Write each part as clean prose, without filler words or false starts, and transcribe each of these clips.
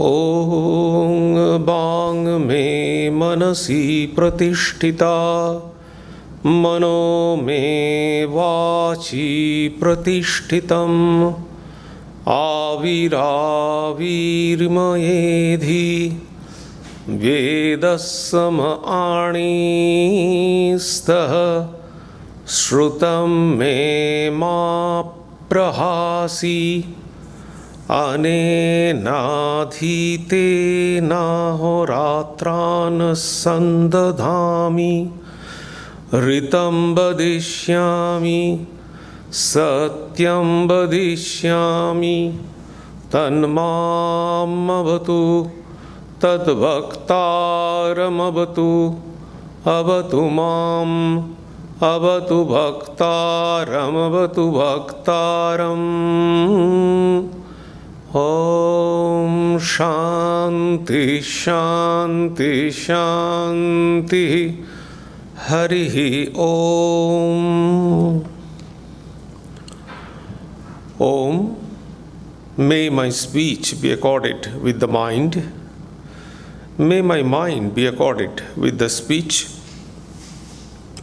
ॐ वाङ् मे मनसि प्रतिष्ठिता मनो मे वाचि प्रतिष्ठितम् आविराविर्मयेधि वेदस्समआणिस्तः श्रुतं मे मा प्रहासि अनेनाधीतेनाहोरात्रान् सन्दधामि ऋतं वदिष्यामि सत्यं वदिष्यामि तन्मामवतु तद्भक्तारमवतु अवतु माम् अवतु भक्तारमवतु भक्तारम् ॐ शान्ति शान्ति शान्तिः हरिः ॐ Om, may my speech be accorded with the mind. May my mind be accorded with the speech.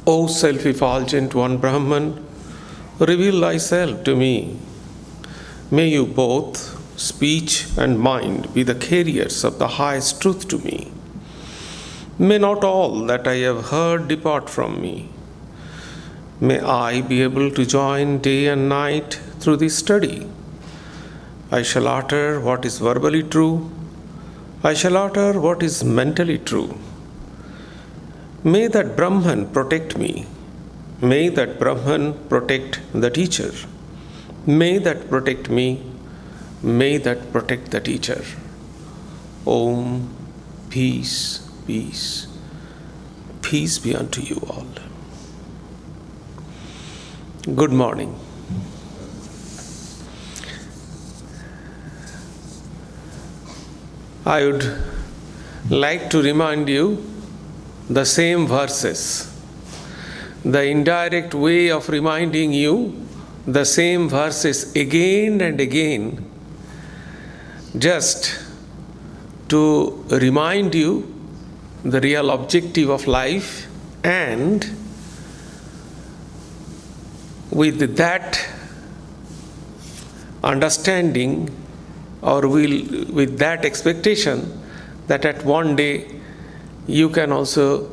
O self-effulgent one Brahman, reveal thyself to me. May you both, speech and mind, be the carriers of the highest truth to me. May not all that I have heard depart from me. May I be able to join day and night through this study. I shall utter what is verbally true. I shall utter what is mentally true. May that Brahman protect me. May that Brahman protect the teacher. May that protect me. May that protect the teacher. Om, peace, peace. Peace be unto you all. Good morning. I would like to remind you the same verses. The indirect way of reminding you the same verses again and again, just to remind you the real objective of life, and with that understanding or with that expectation that at one day you can also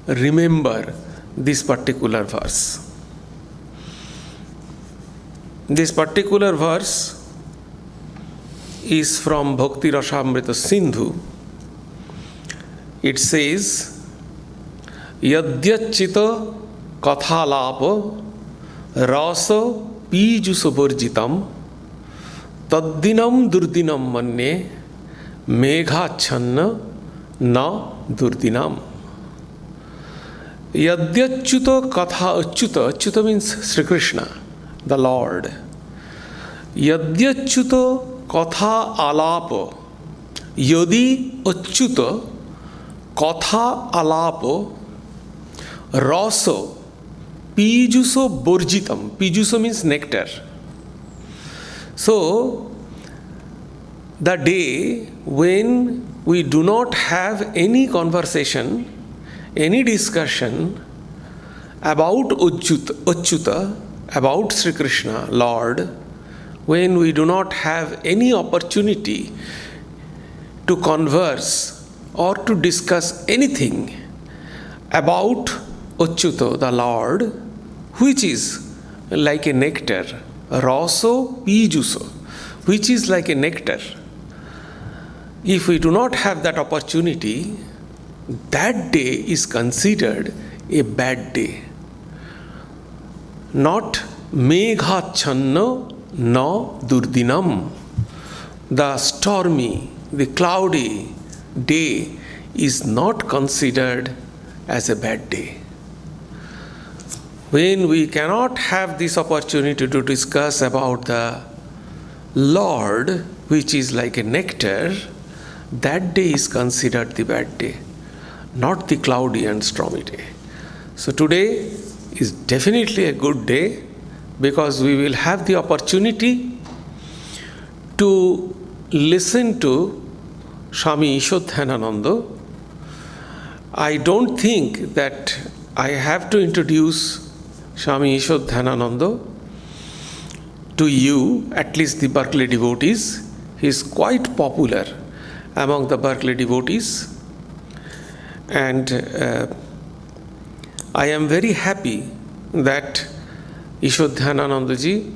remember this particular verse. This particular verse is from Bhakti Rasamrita Sindhu. It says, Yadyachita kathalapa rasa pijusavarjitam taddinam durdinam manne meghachanna na durdinam. Yadyachyuta katha achyuta. Achyuta means Sri Krishna, the Lord. Yadyachyuta katha alapa. Yadi achyuta katha alapa rasa pijuso borjitam. Pijuso means nectar. So, the day when we do not have any conversation, any discussion about Achyuta, about Sri Krishna, Lord, when we do not have any opportunity to converse or to discuss anything about Achyuta, the Lord, which is like a nectar, raso pijuso, which is like a nectar. If we do not have that opportunity, that day is considered a bad day. Not meghachanna na durdinam. The stormy, the cloudy day is not considered as a bad day. When we cannot have this opportunity to discuss about the Lord, which is like a nectar, that day is considered the bad day, not the cloudy and stormy day. So today is definitely a good day because we will have the opportunity to listen to Swami Ishadhyanananda, I don't think that I have to introduce Swami Ishadhyanananda to you, at least the Berkeley devotees. He is quite popular among the Berkeley devotees, and I am very happy that Ishadhyanananda ji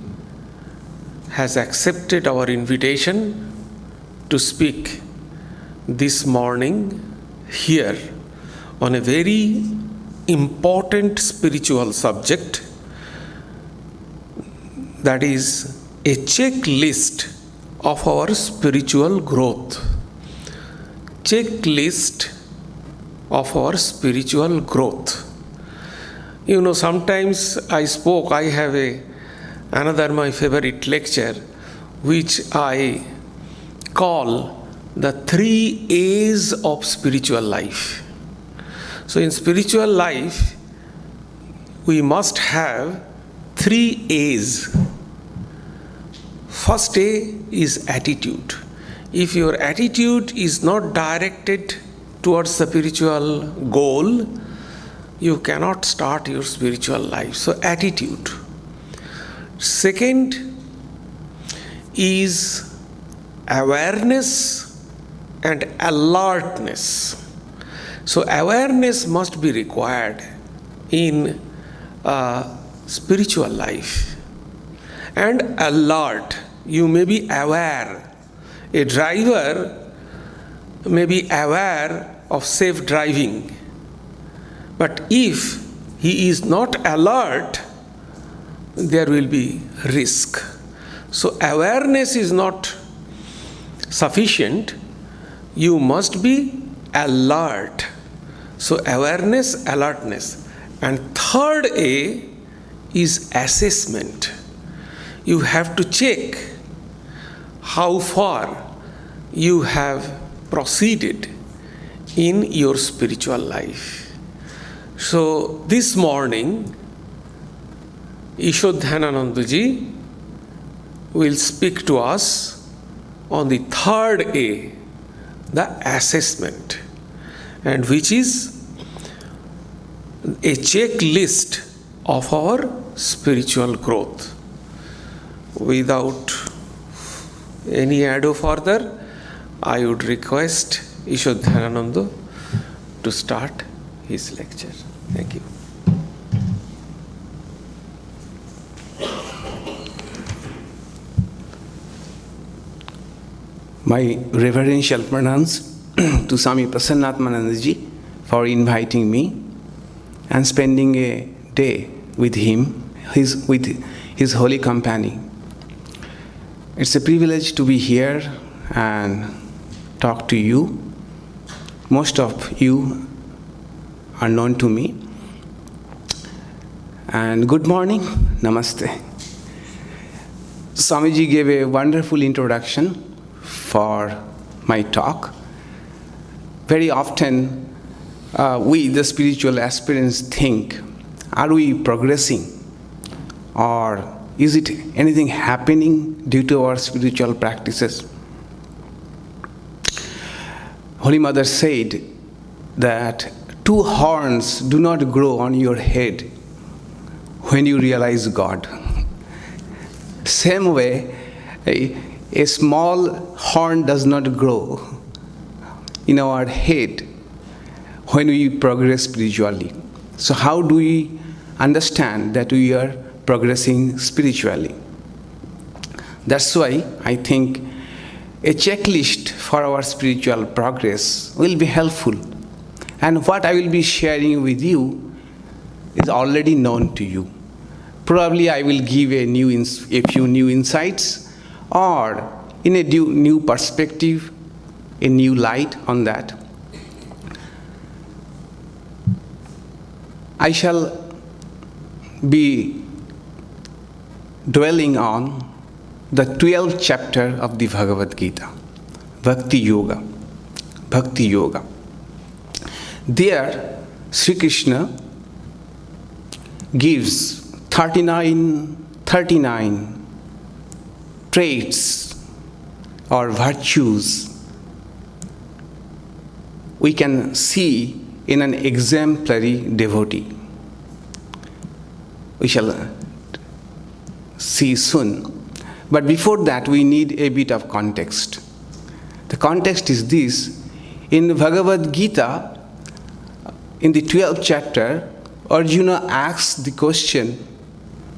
has accepted our invitation to speak this morning here on a very important spiritual subject, that is a checklist of our spiritual growth. Checklist of our spiritual growth. You know, sometimes I have another my favorite lecture, which I call the 3 A's of spiritual life. So in spiritual life, we must have 3 A's. First A is attitude. If your attitude is not directed towards the spiritual goal, you cannot start your spiritual life. So attitude. Second is awareness and alertness. So awareness must be required in spiritual life. And alert. You may be aware. A driver may be aware of safe driving. But if he is not alert, there will be risk. So awareness is not sufficient. You must be alert. So awareness, alertness. And third A is assessment. You have to check how far you have proceeded in your spiritual life. So this morning, Ishadhyanananda ji will speak to us on the third A, the assessment, and which is a checklist of our spiritual growth. Without any ado further, I would request Ishadhyanananda to start his lecture. Thank you. My reverential pranams to Swami Prasanatmananda ji for inviting me and spending a day with him, with his holy company. It's a privilege to be here and talk to you. Most of you are known to me. And good morning, namaste. Swamiji gave a wonderful introduction for my talk. Very often, we, the spiritual aspirants, think, are we progressing? Or is it anything happening due to our spiritual practices? Holy Mother said that 2 horns do not grow on your head when you realize God. Same way, a small horn does not grow in our head when we progress spiritually. So how do we understand that we are progressing spiritually? That's why I think a checklist for our spiritual progress will be helpful. And what I will be sharing with you is already known to you. Probably I will give a few new insights, or in a new perspective, a new light on that. I shall be dwelling on the 12th chapter of the Bhagavad Gita, Bhakti Yoga. Bhakti Yoga. There, Sri Krishna gives 39 traits or virtues we can see in an exemplary devotee. We shall see soon. But before that, we need a bit of context. The context is this. In the Bhagavad Gita, in the 12th chapter, Arjuna asks the question,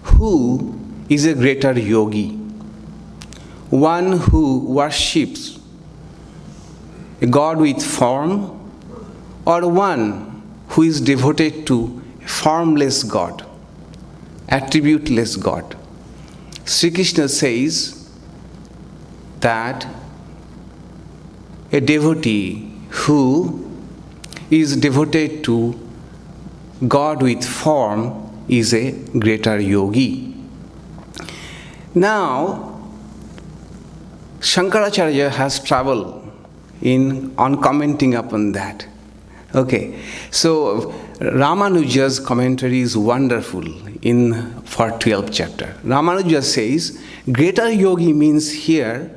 who is a greater yogi? One who worships a God with form, or one who is devoted to a formless God, attributeless God? Sri Krishna says that a devotee who is devoted to God with form is a greater yogi. Now, Shankaracharya has trouble on commenting upon that. Okay, so Ramanuja's commentary is wonderful for 12th chapter. Ramanuja says, greater yogi means here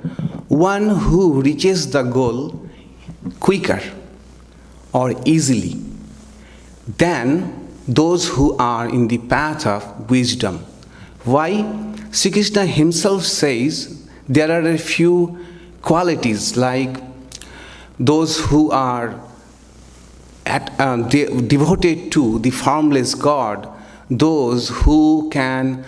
one who reaches the goal quicker or easily than those who are in the path of wisdom. Why? Sri Krishna himself says there are a few qualities like those who are devoted to the formless God, those who can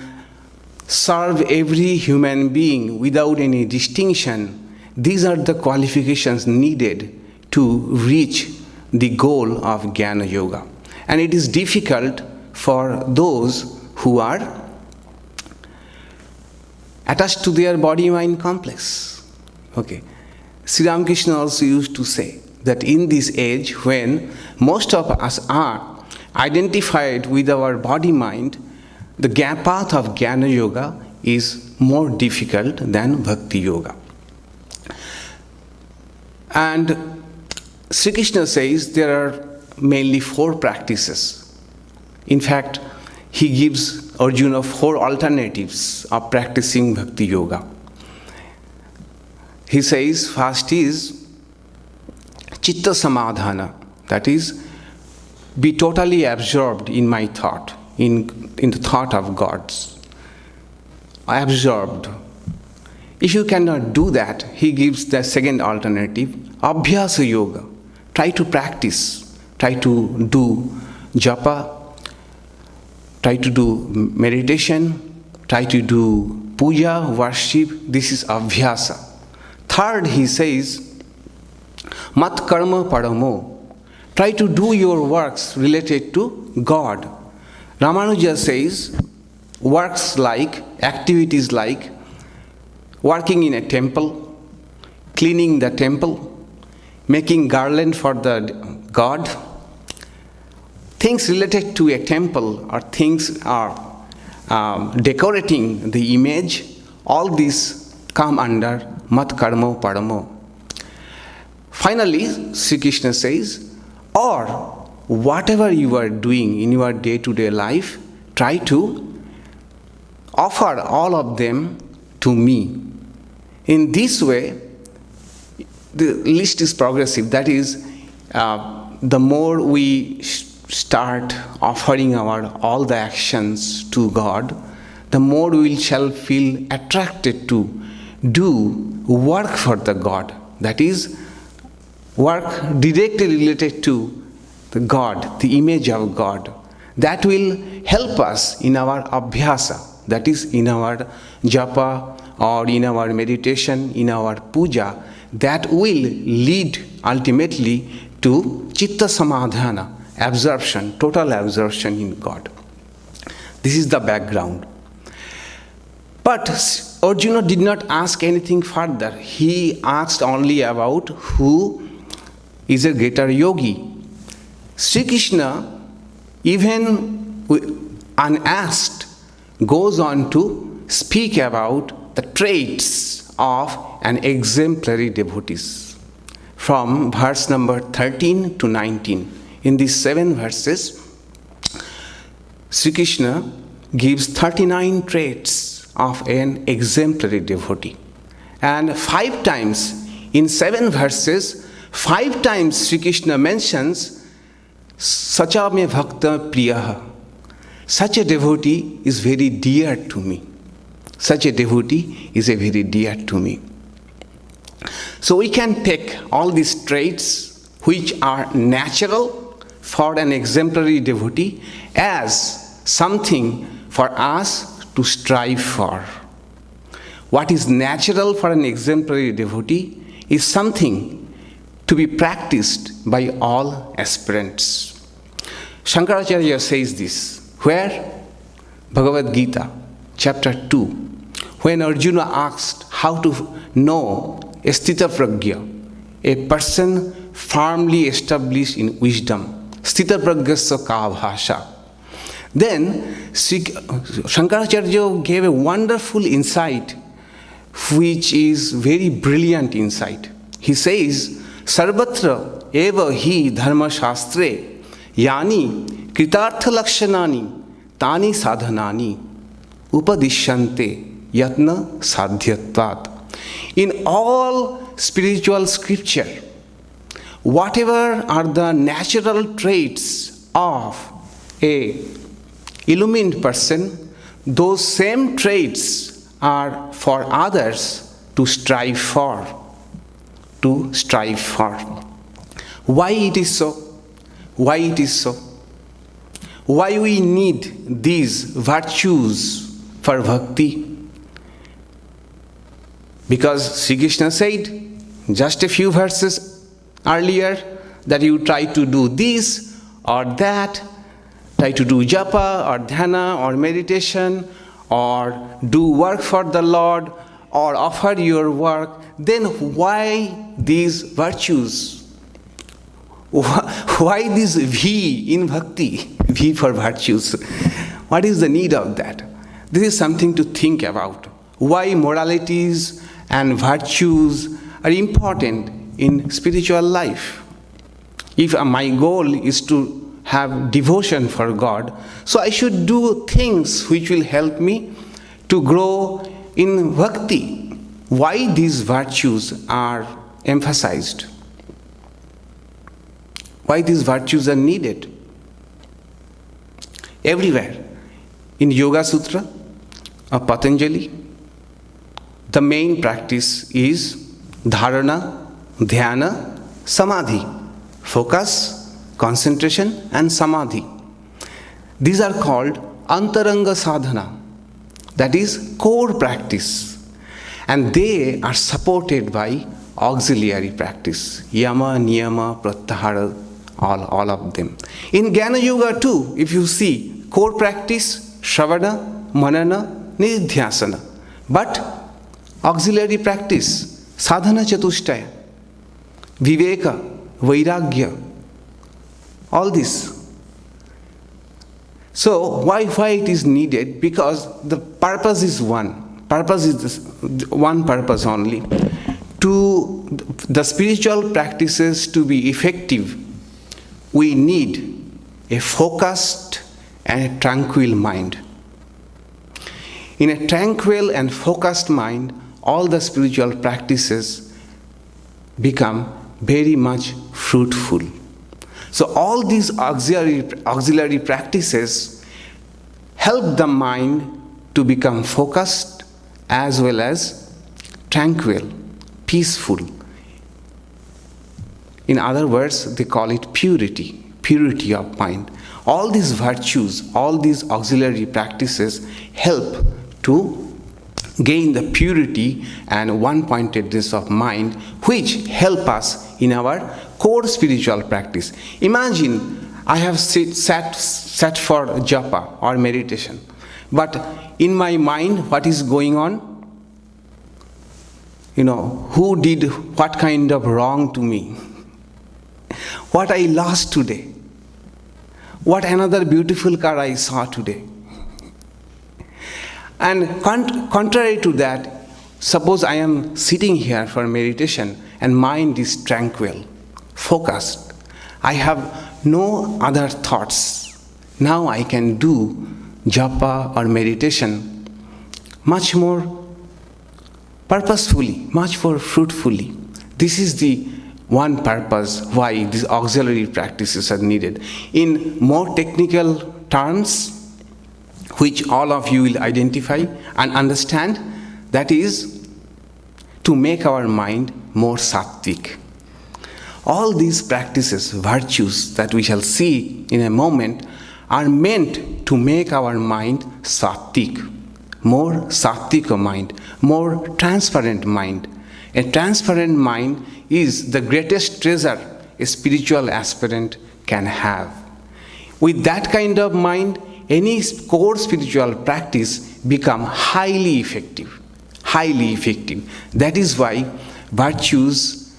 serve every human being without any distinction. These are the qualifications needed to reach the goal of Jnana Yoga. And it is difficult for those who are attached to their body-mind complex. Okay. Sri Ramakrishna also used to say that in this age when most of us are identified with our body-mind, the path of Jnana Yoga is more difficult than Bhakti Yoga. And Sri Krishna says there are mainly 4 practices. In fact, he gives Arjuna 4 alternatives of practicing Bhakti Yoga. He says first is Chitta Samadhana, that is, be totally absorbed in my thought, in the thought of God's. Absorbed. If you cannot do that, he gives the second alternative, Abhyasa Yoga. Try to practice, try to do japa, try to do meditation, try to do puja, worship. This is Abhyasa. Third, he says, Mat Karma Paramo. Try to do your works related to God. Ramanuja says, works like, activities like, working in a temple, cleaning the temple, making garland for the God, things related to a temple or things are decorating the image, all these come under Mat Karma Paramo. Finally, Sri Krishna says, or whatever you are doing in your day-to-day life, try to offer all of them to me. In this way, the list is progressive. That is, the more we start offering all the actions to God, the more we shall feel attracted to do work for the God. That is, work directly related to the God, the image of God. That will help us in our abhyasa, that is in our japa or in our meditation, in our puja. That will lead ultimately to chitta samadhana, absorption, total absorption in God. This is the background. But Arjuna did not ask anything further. He asked only about who is a greater yogi. Sri Krishna, even unasked, goes on to speak about the traits of an exemplary devotee. From verse number 13 to 19. In these 7 verses, Sri Krishna gives 39 traits of an exemplary devotee. And 5 times in 7 verses, 5 times Sri Krishna mentions, Sacha me bhakta priyaha. Such a devotee is very dear to me. Such a devotee is a very dear to me. So we can take all these traits which are natural for an exemplary devotee as something for us to strive for. What is natural for an exemplary devotee is something to be practiced by all aspirants. Shankaracharya says this, where? Bhagavad Gita, chapter 2, when Arjuna asked how to know Sthita Pragya, a person firmly established in wisdom. Sthita Pragyasya ka bhasha. Then Shankaracharya gave a wonderful insight, which is very brilliant insight. He says, Sarvatra eva hi dharma shastre yani kritartha lakshanani tani sadhanani upadishyante yatna sadhyatvat. In all spiritual scripture, whatever are the natural traits of a illumined person, those same traits are for others to strive for. To strive for. Why it is so? Why it is so? Why we need these virtues for bhakti? Because Sri Krishna said just a few verses earlier that you try to do this or that, try to do japa or dhyana or meditation or do work for the Lord or offer your work, then why these virtues? Why this V in bhakti? V for virtues. What is the need of that? This is something to think about. Why moralities and virtues are important in spiritual life. If my goal is to have devotion for God, so I should do things which will help me to grow in bhakti. Why these virtues are emphasized? Why these virtues are needed? Everywhere. In Yoga Sutra of Patanjali, the main practice is dharana, dhyana, samadhi. Focus, concentration and samadhi. These are called antaranga sadhana. That is core practice. And they are supported by auxiliary practice. Yama, niyama, pratyahara, all of them. In Jnana Yoga too, if you see, core practice, shravana, manana, nidhyasana. But auxiliary practice, sadhana chatushtaya, viveka, vairagya, all this. So why it is needed? Because the purpose is one. Purpose is this, one purpose only. To the spiritual practices to be effective, we need a focused and a tranquil mind. In a tranquil and focused mind, all the spiritual practices become very much fruitful. So all these auxiliary practices help the mind to become focused as well as tranquil, peaceful. In other words, they call it purity of mind. All these virtues, all these auxiliary practices help to gain the purity and one-pointedness of mind, which help us in our core spiritual practice. Imagine I have sat for japa or meditation, but in my mind what is going on? Who did what kind of wrong to me? What I lost today? What another beautiful car I saw today? And contrary to that, suppose I am sitting here for meditation and mind is tranquil, focused. I have no other thoughts. Now I can do japa or meditation much more purposefully, much more fruitfully. This is the one purpose why these auxiliary practices are needed. In more technical terms, which all of you will identify and understand, that is to make our mind more sattvic. All these practices, virtues that we shall see in a moment, are meant to make our mind sattvic, more sattvic mind, more transparent mind. A transparent mind is the greatest treasure a spiritual aspirant can have. With that kind of mind, any core spiritual practice becomes highly effective. Highly effective. That is why virtues,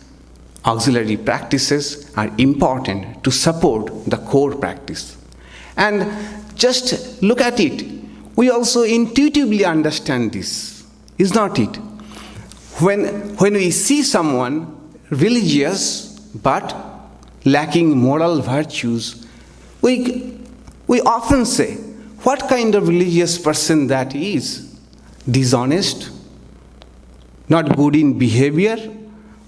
auxiliary practices are important to support the core practice. And just look at it. We also intuitively understand this, is not it? When we see someone religious but lacking moral virtues, we often say, what kind of religious person that is? Dishonest? Not good in behavior?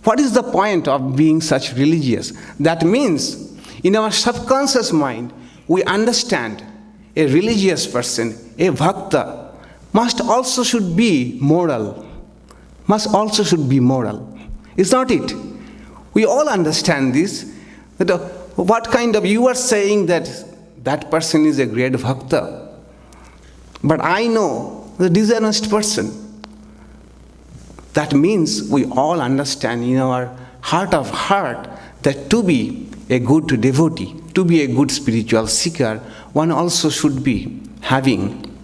What is the point of being such religious? That means, in our subconscious mind, we understand a religious person, a bhakta, must also should be moral. Must also should be moral. Is not it? We all understand this. That what kind of, you are saying that person is a great bhakta, but I know the dishonest person. That means we all understand in our heart of heart that to be a good devotee, to be a good spiritual seeker, one also should be having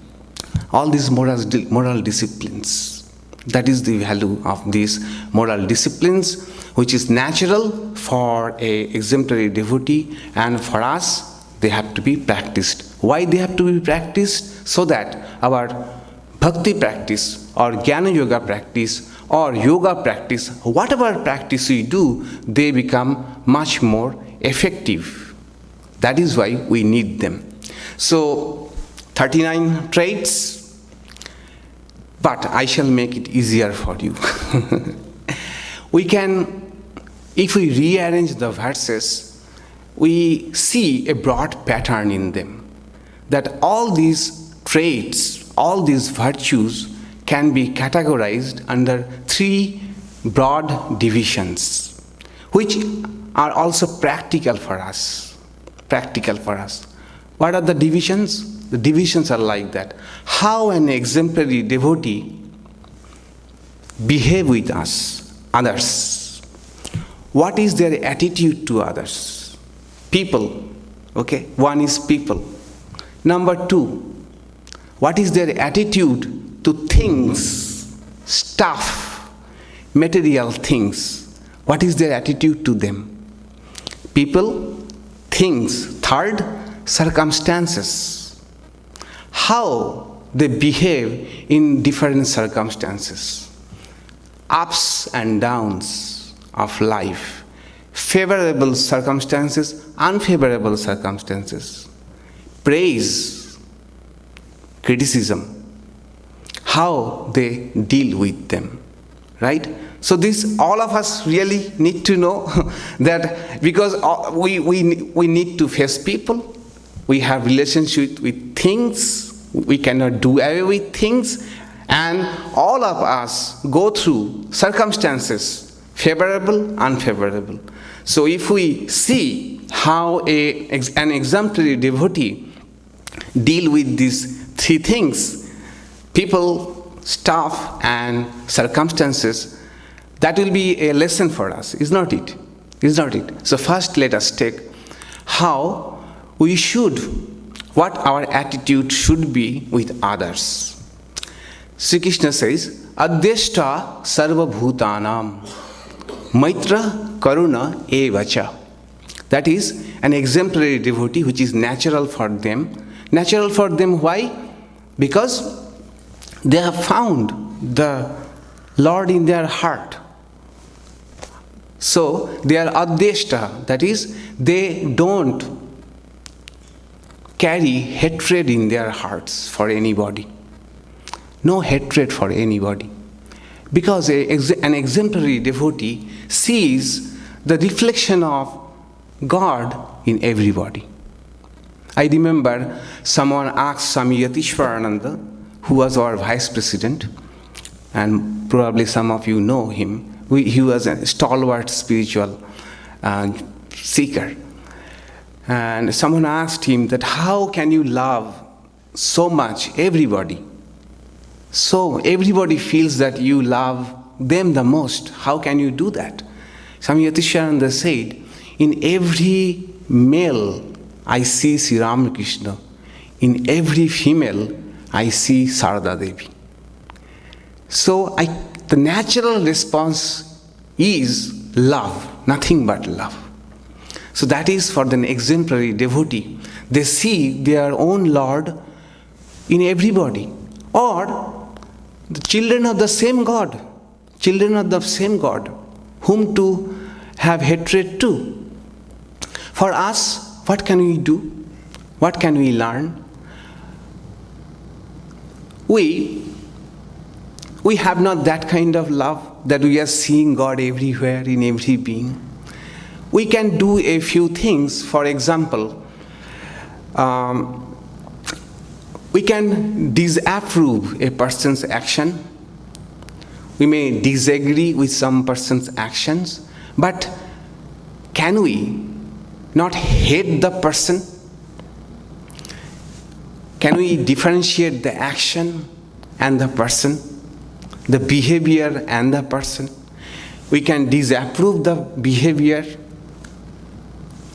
all these moral disciplines. That is the value of these moral disciplines, which is natural for an exemplary devotee, and for us, they have to be practiced. Why they have to be practiced? So that our bhakti practice or jnana yoga practice or yoga practice, whatever practice we do, they become much more effective. That is why we need them. So, 39 traits, but I shall make it easier for you. We can, if we rearrange the verses, we see a broad pattern in them. That all these traits, all these virtues can be categorized under 3 broad divisions, which are also practical for us. Practical for us. What are the divisions? The divisions are like that. How an exemplary devotee behave with us, others. What is their attitude to others? People. Okay, one is people. Number 2, what is their attitude to things, stuff, material things? What is their attitude to them? People, things. Third, circumstances. How they behave in different circumstances. Ups and downs of life. Favorable circumstances, unfavorable circumstances. Praise, criticism. How they deal with them, right? So this, all of us really need to know that, because we need to face people, we have relationship with things, we cannot do away with things, and all of us go through circumstances, favorable, unfavorable. So if we see how an exemplary devotee deal with these 3 things, people, stuff, and circumstances, that will be a lesson for us, is not it? Is not it? So first let us take how we should, what our attitude should be with others. Sri Krishna says, Adhyashta sarva bhutanam maitra karuna evacha. That is an exemplary devotee which is natural for them. Natural for them, why? Because they have found the Lord in their heart. So they are adhyashta, that is, they don't carry hatred in their hearts for anybody. No hatred for anybody. Because an exemplary devotee sees the reflection of God in everybody. I remember someone asked Swami Ishadhyanananda, who was our vice president, and probably some of you know him. He was a stalwart spiritual seeker. And someone asked him that, how can you love so much everybody? So everybody feels that you love them the most. How can you do that? Swami Ishadhyananda said, in every male I see Sri Ramakrishna. In every female I see Sarada Devi. So the natural response is love, nothing but love. So that is for the exemplary devotee. They see their own Lord in everybody. Or the children of the same God, whom to have hatred to. For us, what can we do? What can we learn? We have not that kind of love that we are seeing God everywhere in every being. We can do a few things. For example, we can disapprove a person's action. We may disagree with some person's actions, but can we not hate the person? Can we differentiate the action and the person, the behavior and the person? We can disapprove the behavior,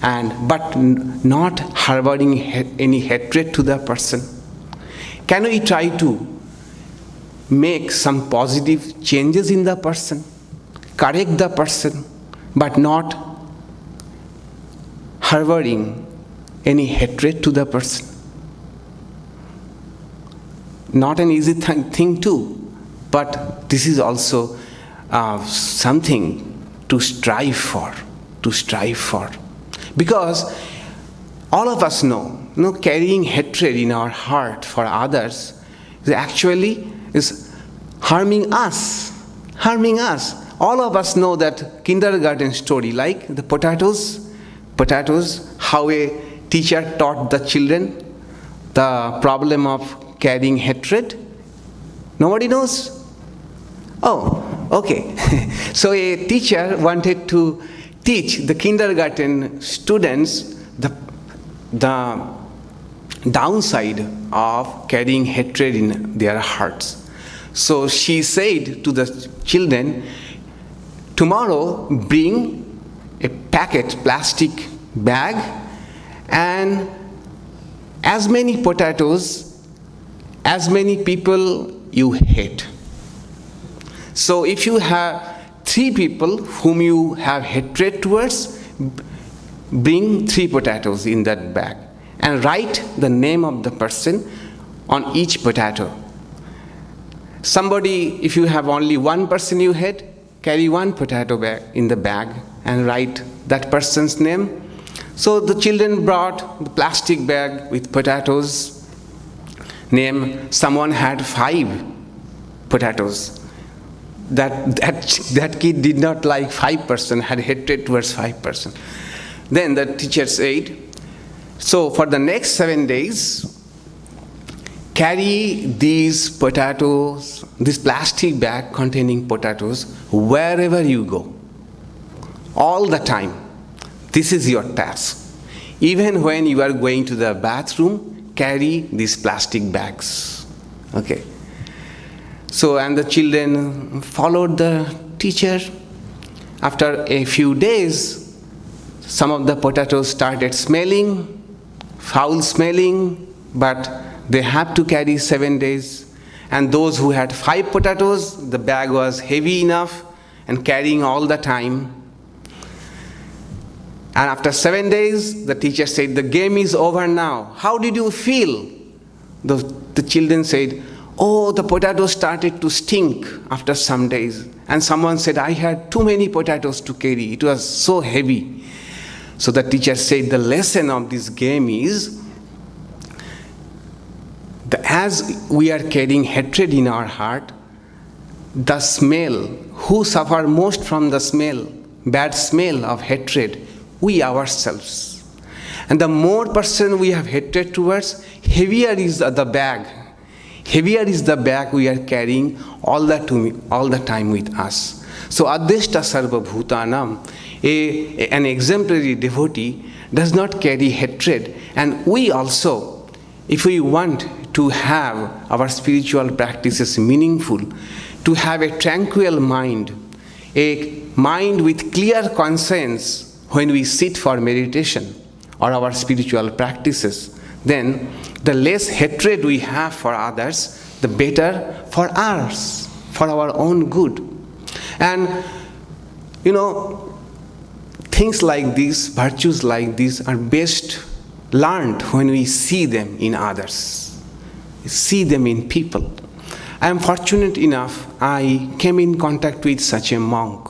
but not harboring any hatred to the person. Can we try to make some positive changes in the person, correct the person, but not harboring any hatred to the person? Not an easy thing too, but this is also something to strive for. Because all of us know, carrying hatred in our heart for others is harming us. All of us know that kindergarten story, like the potatoes, how a teacher taught the children the problem of carrying hatred. Nobody knows? Oh, okay. So a teacher wanted to teach the kindergarten students the downside of carrying hatred in their hearts. So she said to the children, tomorrow bring a plastic bag, and as many potatoes, as many people you hate. So if you have 3 people whom you have hatred towards, bring 3 potatoes in that bag and write the name of the person on each potato. Somebody, if you have only 1 person you hate, carry 1 potato bag in the bag and write that person's name. So the children brought the plastic bag with potatoes. Name, someone had 5 potatoes. That kid did not like 5%, had hatred towards 5%. Then the teacher said, so for the next 7 days, carry these potatoes, this plastic bag containing potatoes, wherever you go. All the time. This is your task. Even when you are going to the bathroom, carry these plastic bags. Okay. So, and the children followed the teacher. After a few days, some of the potatoes started smelling, foul smelling, but they had to carry 7 days. And those who had 5 potatoes, the bag was heavy enough and carrying all the time. And after 7 days, the teacher said, the game is over now. How did you feel? The children said, oh, the potatoes started to stink after some days. And someone said, I had too many potatoes to carry. It was so heavy. So the teacher said, the lesson of this game is, as we are carrying hatred in our heart, the smell, who suffer most from the smell? bad smell of hatred, we ourselves. And the more person we have hatred towards, heavier is the bag. Heavier is the bag we are carrying all the time with us. So Adeshta Sarva Bhutanam, an exemplary devotee, does not carry hatred. And we also, if we want to have our spiritual practices meaningful, to have a tranquil mind, a mind with clear conscience when we sit for meditation or our spiritual practices, then the less hatred we have for others, the better for us, for our own good. And things like this, virtues like this are best learned when we see them in others, see them in people. I am fortunate enough, I came in contact with such a monk.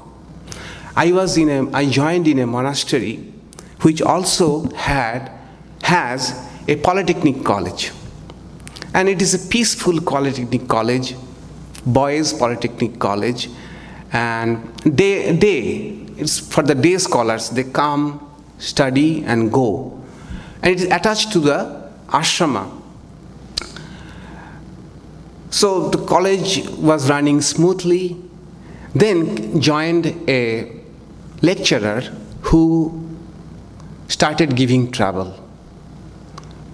I joined in a monastery which also has a polytechnic college. And it is a peaceful polytechnic college, boys' polytechnic college. And it's for the day scholars, they come, study and go. And it is attached to the ashrama. So the college was running smoothly. Then joined a lecturer who started giving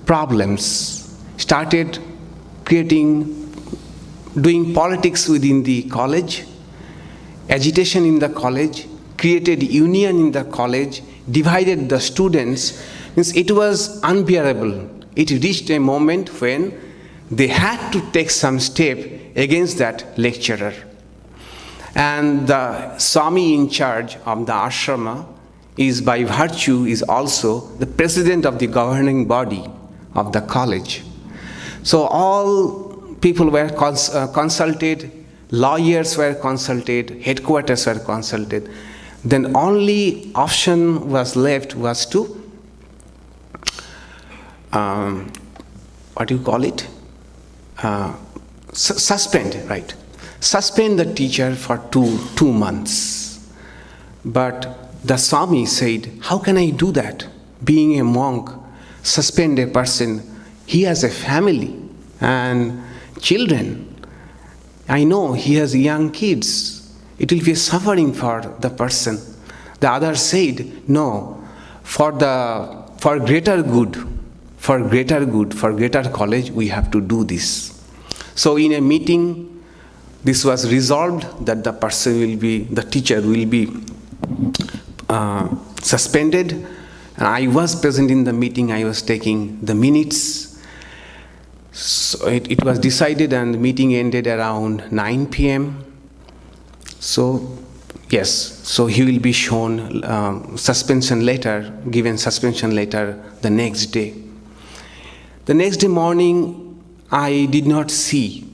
problems, started doing politics within the college, agitation in the college, created union in the college, divided the students. It was unbearable. It reached a moment when they had to take some step against that lecturer. And the Swami in charge of the ashrama is by virtue is also the president of the governing body of the college. So all people were consulted, lawyers were consulted, headquarters were consulted. Then only option was left was to suspend, right? Suspend the teacher for two months. But the Swami said, how can I do that? Being a monk, suspend a person. He has a family and children. I know he has young kids. It will be a suffering for the person. The other said, no, for greater good, for greater college, we have to do this. So in a meeting, this was resolved that the teacher will be suspended. And I was present in the meeting, I was taking the minutes. So it was decided and the meeting ended around 9 p.m. So yes, so he will be shown given suspension letter the next day. The next day morning, I did not see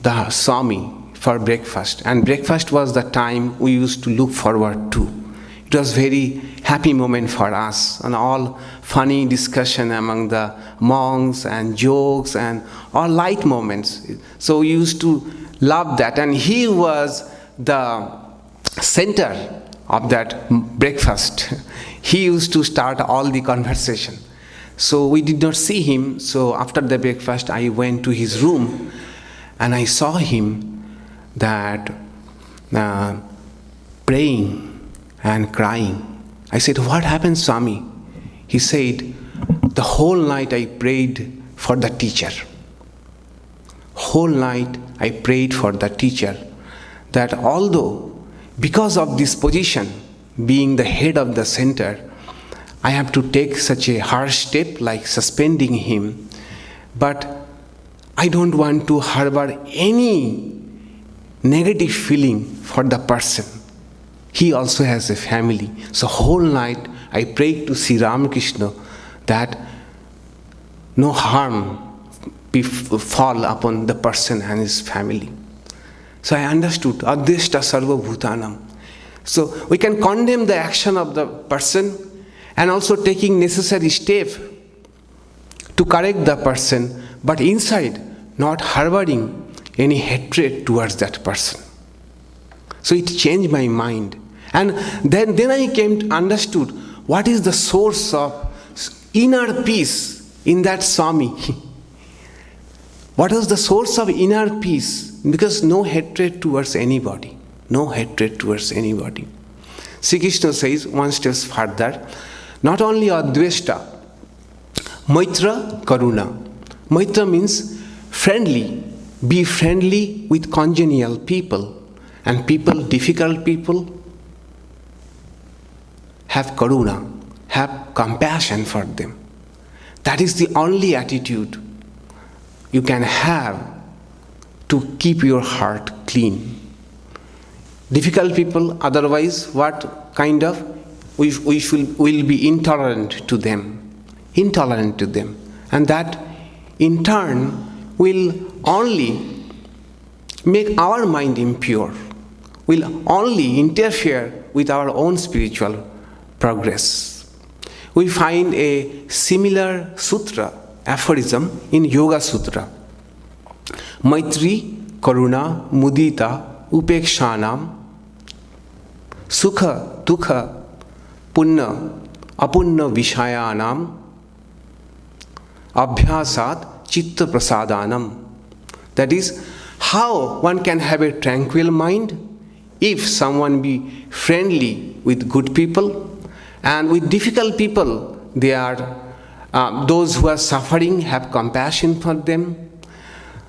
the Swami for breakfast. And breakfast was the time we used to look forward to. It was very happy moment for us, and all funny discussion among the monks and jokes and all light moments. So we used to love that. And he was the center of that breakfast. He used to start all the conversation. So we did not see him. So after the breakfast, I went to his room and I saw him that praying and crying. I said, what happened, Swami? He said, the whole night I prayed for the teacher. Whole night I prayed for the teacher, that although because of this position, being the head of the center, I have to take such a harsh step like suspending him, but I don't want to harbor any negative feeling for the person. He also has a family. So whole night I prayed to Sri Ramakrishna that no harm fall upon the person and his family. So I understood, Adeshta Sarva Bhutanam. So we can condemn the action of the person and also taking necessary step to correct the person, but inside not harboring any hatred towards that person. So it changed my mind. And then I came to understood what is the source of inner peace in that Swami. What was the source of inner peace? Because no hatred towards anybody. No hatred towards anybody. Sri Krishna says one step further, not only Adveshta, Maitra Karuna. Maitra means friendly. Be friendly with congenial people. And people, difficult people, have karuna, have compassion for them. That is the only attitude you can have to keep your heart clean. Difficult people, otherwise, what kind of? Will be intolerant to them. Intolerant to them. And that, in turn, will only make our mind impure, will only interfere with our own spiritual progress. We find a similar sutra, aphorism, in Yoga Sutra. Maitri, Karuna, Mudita, Upekshanam, Sukha, Dukha, Punna, Apunna Vishayanam, Abhyasat, Chitta Prasadanam. That is, how one can have a tranquil mind if someone be friendly with good people, and with difficult people, they are those who are suffering, have compassion for them.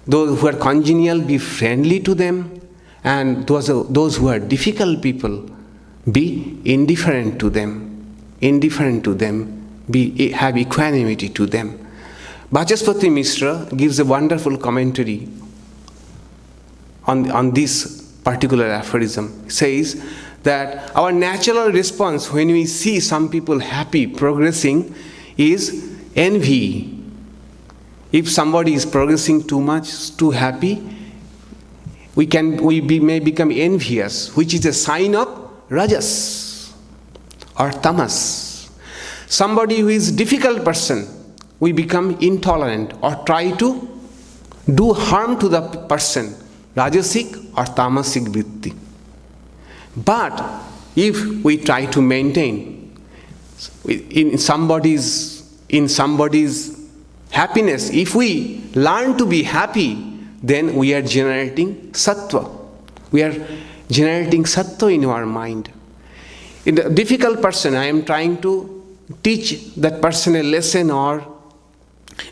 Those who are congenial, be friendly to them, and those who are difficult people, be indifferent to them. Indifferent to them, have equanimity to them. Vachaspati Mishra gives a wonderful commentary on this particular aphorism. He says that our natural response when we see some people happy, progressing, is envy. If somebody is progressing too much, too happy, we may become envious, which is a sign of rajas or tamas. Somebody who is a difficult person, we become intolerant or try to do harm to the person, rajasic or tamasic vritti. But if we try to maintain in somebody's happiness, if we learn to be happy, then we are generating sattva. We are generating sattva in our mind. In the difficult person, I am trying to teach that person a lesson, or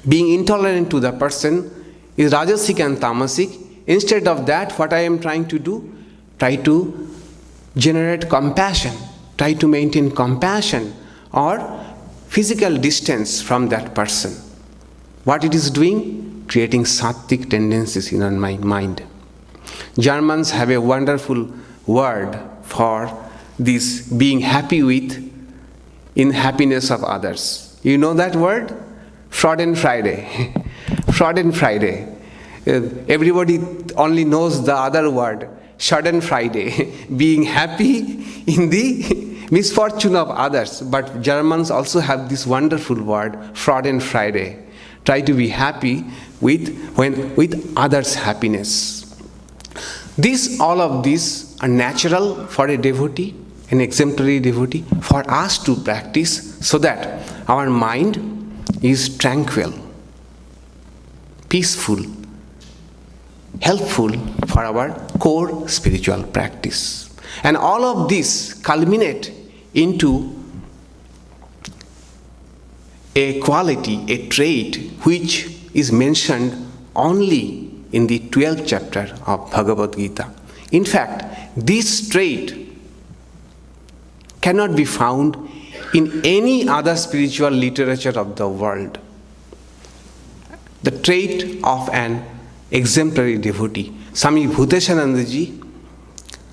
being intolerant to the person is rajasic and tamasic. Instead of that, what I am trying to do? Try to generate compassion, try to maintain compassion or physical distance from that person. What it is doing? Creating sattvic tendencies in my mind. Germans have a wonderful word for this, being happy with in happiness of others. You know that word? Freudenfreude. Freudenfreude. Everybody only knows the other word, Schadenfreude, being happy in the misfortune of others. But Germans also have this wonderful word, Freudenfreude. Try to be happy with others' happiness. All of these are natural for a devotee, an exemplary devotee, for us to practice so that our mind is tranquil, peaceful, helpful for our core spiritual practice. And all of this culminate into a quality, a trait, which is mentioned only in the 12th chapter of Bhagavad Gita. In fact, this trait cannot be found in any other spiritual literature of the world. The trait of an exemplary devotee. Swami Bhuteshanandaji,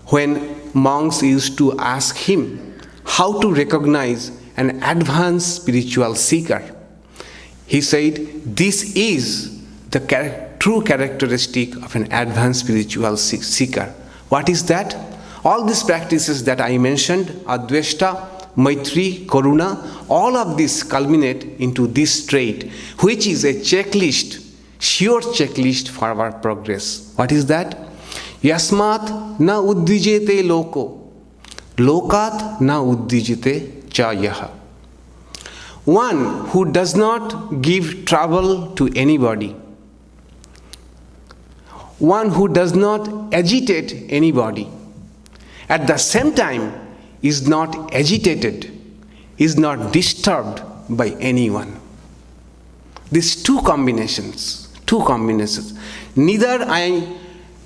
when monks used to ask him how to recognize an advanced spiritual seeker, he said, this is the true characteristic of an advanced spiritual seeker. What is that? All these practices that I mentioned, Adveshta, Maitri, Karuna, all of these culminate into this trait, which is a checklist, sure checklist for our progress. What is that? Yasmat na uddvijete loko Lokat na uddijite cha yaha. One who does not give trouble to anybody, one who does not agitate anybody, at the same time is not agitated, is not disturbed by anyone. These two combinations. Neither I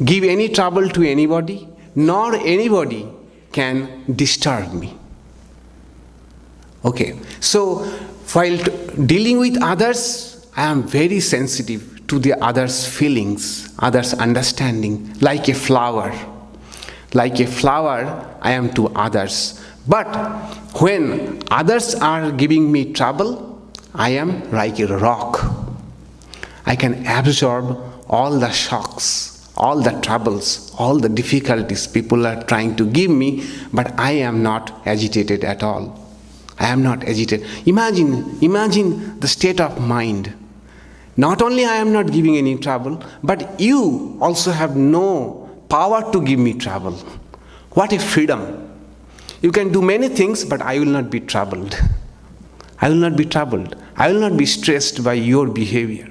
give any trouble to anybody, nor anybody can disturb me. Okay, so while dealing with others, I am very sensitive to the others' feelings, others' understanding, like a flower. Like a flower, I am to others. But when others are giving me trouble, I am like a rock. I can absorb all the shocks, all the troubles, all the difficulties people are trying to give me, but I am not agitated at all. I am not agitated. Imagine the state of mind. Not only I am not giving any trouble, but you also have no power to give me trouble. What a freedom. You can do many things, but I will not be troubled. I will not be troubled. I will not be stressed by your behavior.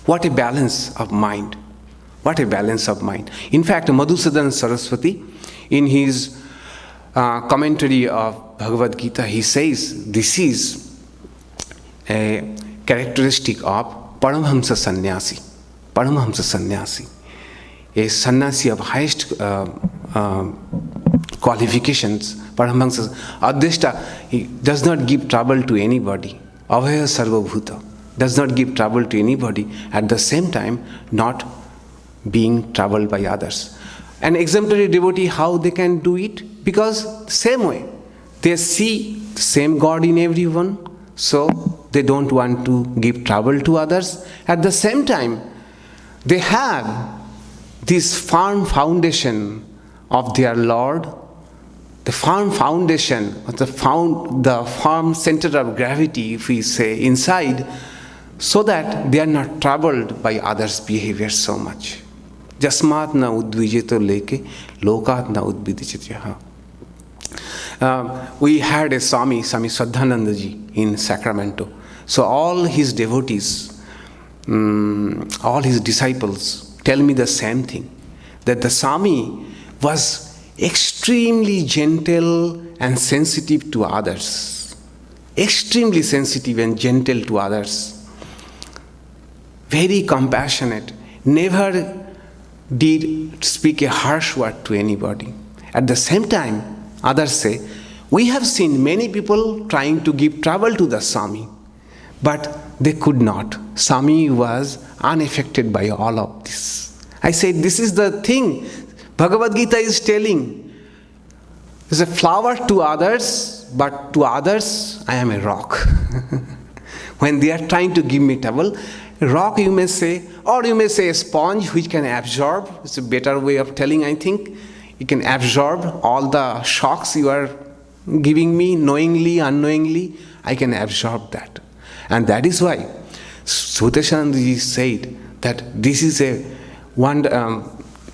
What a balance of mind. What a balance of mind. In fact, Madhusudan Saraswati, in his commentary of Bhagavad Gita, he says this is a characteristic of Paramhamsa Sannyasi. Paramhamsa Sannyasi. A sannyasi of highest qualifications. Paramhamsa Adhishta, he does not give trouble to anybody. Abhaya Sarvabhuta. Does not give trouble to anybody, at the same time not being troubled by others. An exemplary devotee, how they can do it? Because same way, they see the same God in everyone, so they don't want to give trouble to others. At the same time, they have this firm foundation of their Lord, the firm foundation, the firm center of gravity, if we say, inside, so that they are not troubled by others' behavior so much. Jasmat na udvijito leke, lokat na udvidijityaha. We had a Swami Ishadhyanananda ji in Sacramento. So all his devotees, all his disciples tell me the same thing, that the Swami was extremely gentle and sensitive to others. Extremely sensitive and gentle to others. Very compassionate, never did speak a harsh word to anybody. At the same time, others say, we have seen many people trying to give trouble to the Swami, but they could not. Swami was unaffected by all of this. I say, this is the thing Bhagavad Gita is telling. It's a flower to others, but to others, I am a rock. When they are trying to give me trouble, rock you may say, or you may say a sponge which can absorb. It's a better way of telling, I think. You can absorb all the shocks you are giving me, knowingly, unknowingly. I can absorb that. And that is why Ishadhyanananda ji said that this is a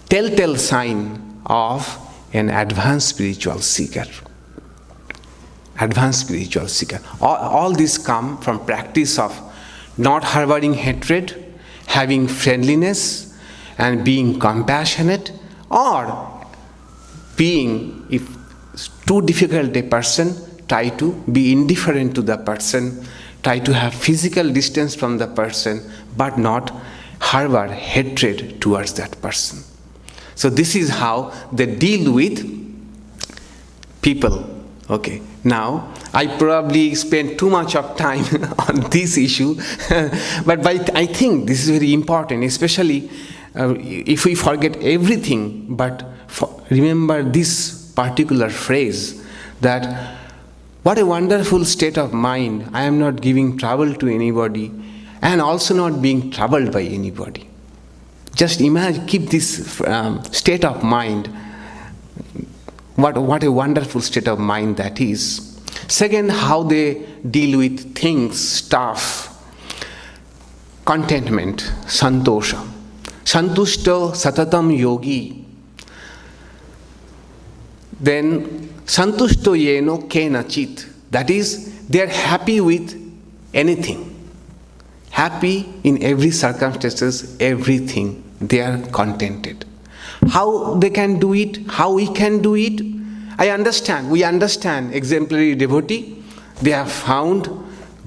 telltale sign of an advanced spiritual seeker. Advanced spiritual seeker. All this come from practice of not harboring hatred, having friendliness, and being compassionate, or being, if too difficult a person, try to be indifferent to the person, try to have physical distance from the person, but not harbor hatred towards that person. So this is how they deal with people. Okay, now I probably spent too much of time on this issue, but I think this is very important, especially if we forget everything, but remember this particular phrase, that what a wonderful state of mind. I am not giving trouble to anybody and also not being troubled by anybody. Just imagine, keep this state of mind. What a wonderful state of mind that is. Second, how they deal with things, stuff. Contentment, santosha. Santushto satatam yogi. then santushto yeno kenachit. That is, they are happy with anything. Happy in every circumstances, everything. They are contented. How they can do it, how we can do it, we understand exemplary devotee. They have found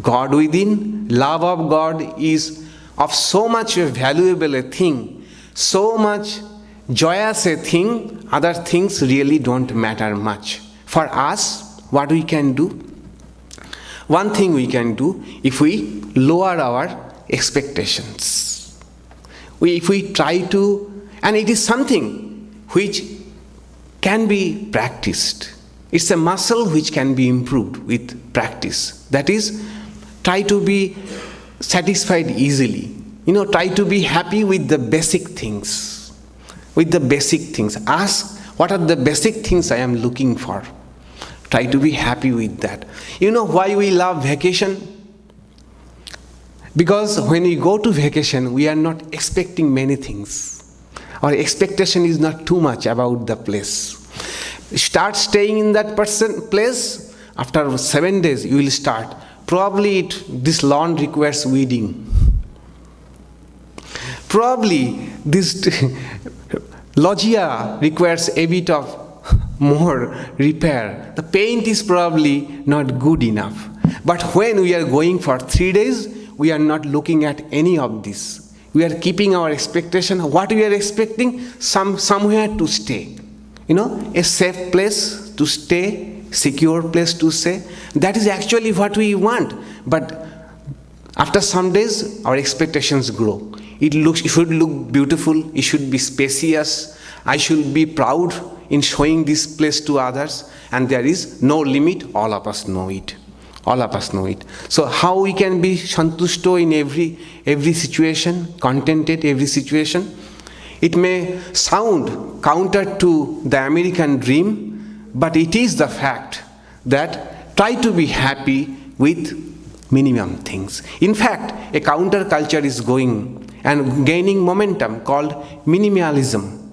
God within. Love of God is of so much valuable a thing, so much joyous a thing, other things really don't matter much. For us, what we can do? One thing we can do, if we lower our expectations. If we try to, and it is something which can be practiced. It's a muscle which can be improved with practice. That is, try to be satisfied easily. Try to be happy with the basic things. With the basic things. Ask, what are the basic things I am looking for? Try to be happy with that. You know why we love vacation? Because when we go to vacation, we are not expecting many things. Our expectation is not too much about the place. Start staying in that place, after 7 days you will start. Probably this lawn requires weeding. Probably this loggia requires a bit of more repair. The paint is probably not good enough. But when we are going for 3 days, we are not looking at any of this. We are keeping our expectation. What we are expecting? Somewhere to stay. A safe place to stay, secure place to stay. That is actually what we want. But after some days, our expectations grow. It should look beautiful. It should be spacious. I should be proud in showing this place to others. And there is no limit. All of us know it. All of us know it. So how we can be santushto in every situation, contented every situation? It may sound counter to the American dream, but it is the fact that try to be happy with minimum things. In fact, a counter culture is going and gaining momentum called minimalism.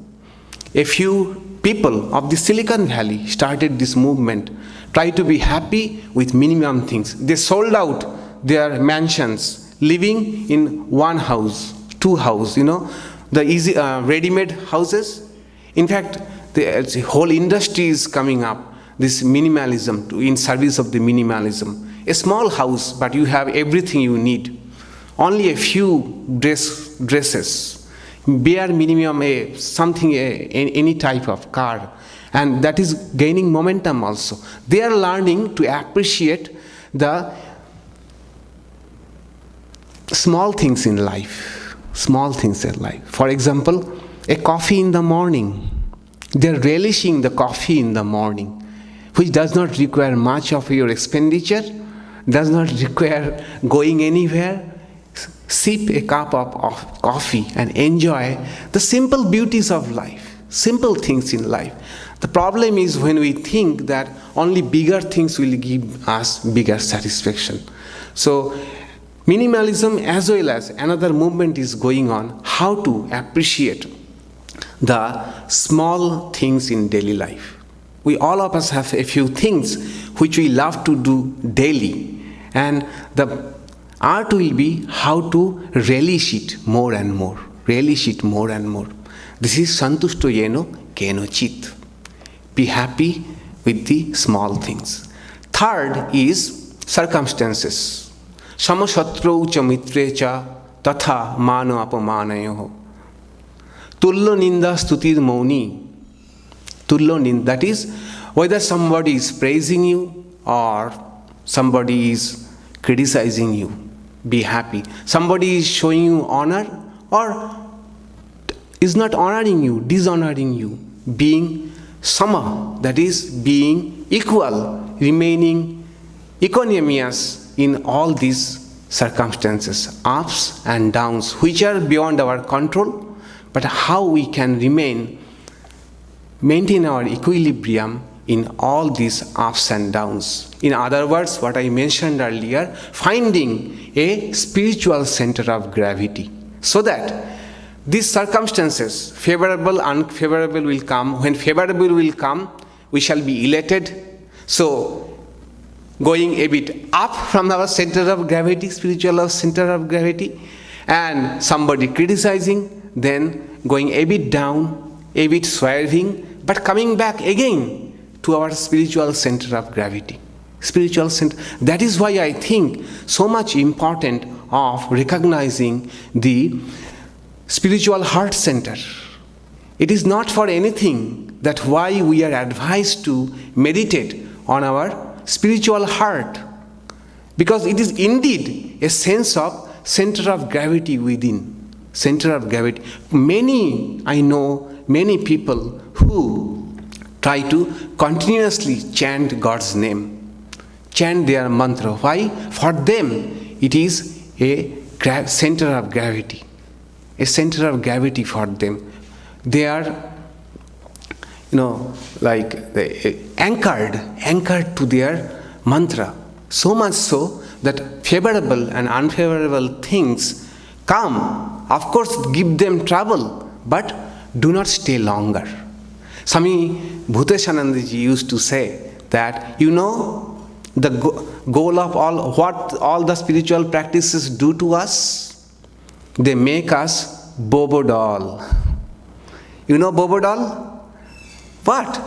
A few people of the Silicon Valley started this movement. Try to be happy with minimum things. They sold out their mansions, living in one house, two houses, the easy ready-made houses. In fact, the whole industry is coming up, this minimalism, in service of the minimalism. A small house, but you have everything you need. Only a few dresses, bare minimum, any type of car. And that is gaining momentum also. They are learning to appreciate the small things in life. Small things in life. For example, a coffee in the morning. They are relishing the coffee in the morning, which does not require much of your expenditure, does not require going anywhere. Sip a cup of coffee and enjoy the simple beauties of life, simple things in life. The problem is when we think that only bigger things will give us bigger satisfaction. So minimalism as well as another movement is going on, how to appreciate the small things in daily life. All of us have a few things which we love to do daily, and the art will be how to relish it more and more. Relish it more and more. This is santushto yeno kenochit. Be happy with the small things. Third is circumstances. Samashatrau cha mitre cha tatha mano apamanayoho. Tullo ninda stutir mauni. Tullo ninda, that is, whether somebody is praising you or somebody is criticizing you, be happy. Somebody is showing you honor or is not honoring you, dishonoring you. Being sama, that is being equal, remaining equanimous in all these circumstances, ups and downs, which are beyond our control, but how we can maintain our equilibrium in all these ups and downs. In other words, what I mentioned earlier, finding a spiritual center of gravity, so that these circumstances, favorable, unfavorable will come. When favorable will come, we shall be elated. So, going a bit up from our center of gravity, spiritual center of gravity, and somebody criticizing, then going a bit down, a bit swerving, but coming back again to our spiritual center of gravity. Spiritual center. That is why I think so much important of recognizing the spiritual heart center. It is not for anything that why we are advised to meditate on our spiritual heart, because it is indeed a sense of center of gravity within. Center of gravity. I know many people who try to continuously chant God's name, chant their mantra. Why? For them, it is a center of gravity. A center of gravity for them. They are, anchored to their mantra. So much so that favorable and unfavorable things come. Of course, give them trouble, but do not stay longer. Swami Bhuteshananda ji used to say that, the goal of what all the spiritual practices do to us, they make us Bobo doll. You know Bobo doll? What?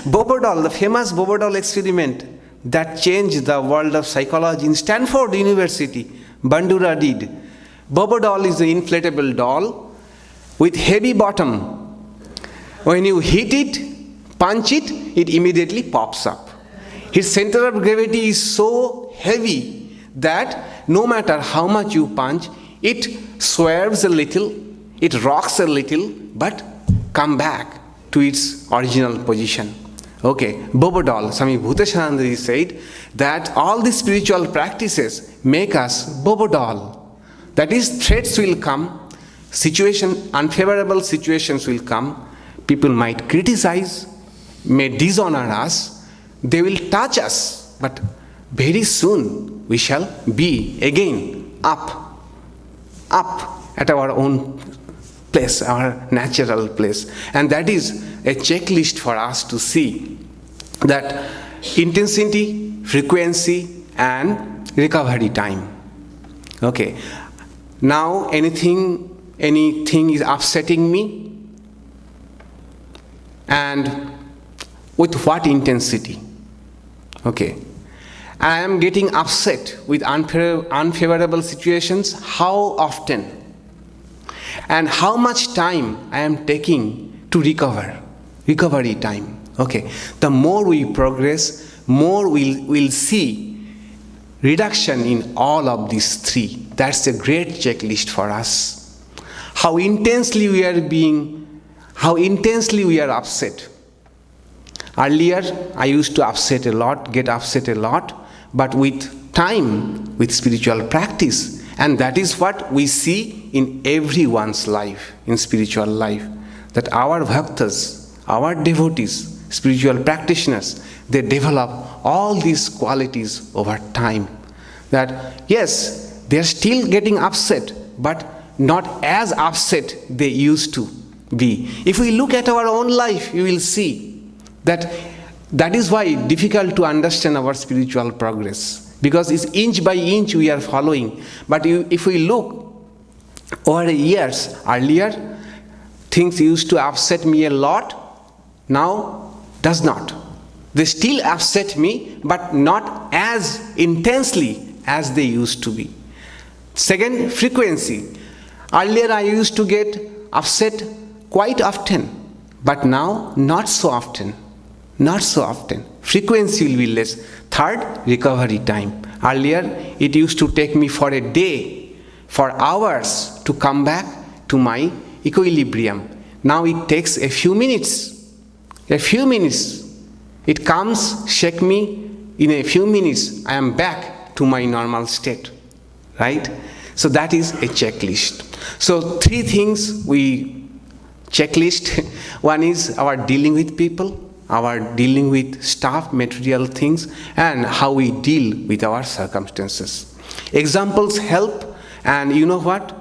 Bobo doll, the famous Bobo doll experiment that changed the world of psychology in Stanford University, Bandura did. Bobo doll is an inflatable doll with heavy bottom. When you hit it, punch it, it immediately pops up. Its center of gravity is so heavy that no matter how much you punch, it swerves a little, it rocks a little, but come back to its original position. Okay, Bobo doll. Swami Bhuteshananda said that all these spiritual practices make us Bobo doll. That is, threats will come, unfavorable situations will come, people might criticize, may dishonor us, they will touch us, but very soon we shall be again up at our own place, our natural place. And that is a checklist for us to see that intensity, frequency, and recovery time. Okay. Now anything is upsetting me, and with what intensity? Okay. I am getting upset with unfavorable situations. How often? And how much time I am taking to recover? Recovery time. Okay. The more we progress, more we'll see reduction in all of these three. That's a great checklist for us. How intensely we are upset. Earlier, I used to get upset a lot, but with time, with spiritual practice, and that is what we see in everyone's life, in spiritual life, that our bhaktas, our devotees, spiritual practitioners, they develop all these qualities over time. That, yes, they are still getting upset, but not as upset they used to be. If we look at our own life, you will see that is why it's difficult to understand our spiritual progress, because it's inch by inch we are following. But if we look over the years, earlier things used to upset me a lot, now does not. They still upset me, but not as intensely as they used to be. Second, frequency. Earlier I used to get upset quite often, but now not so often. Not so often. Frequency will be less. Third, recovery time. Earlier, it used to take me for a day, for hours to come back to my equilibrium. Now it takes a few minutes. A few minutes. It comes, shake me, in a few minutes I am back to my normal state. Right? So that is a checklist. So three things we checklist. One is our dealing with people, our dealing with stuff, material things, and how we deal with our circumstances. Examples help, and you know what?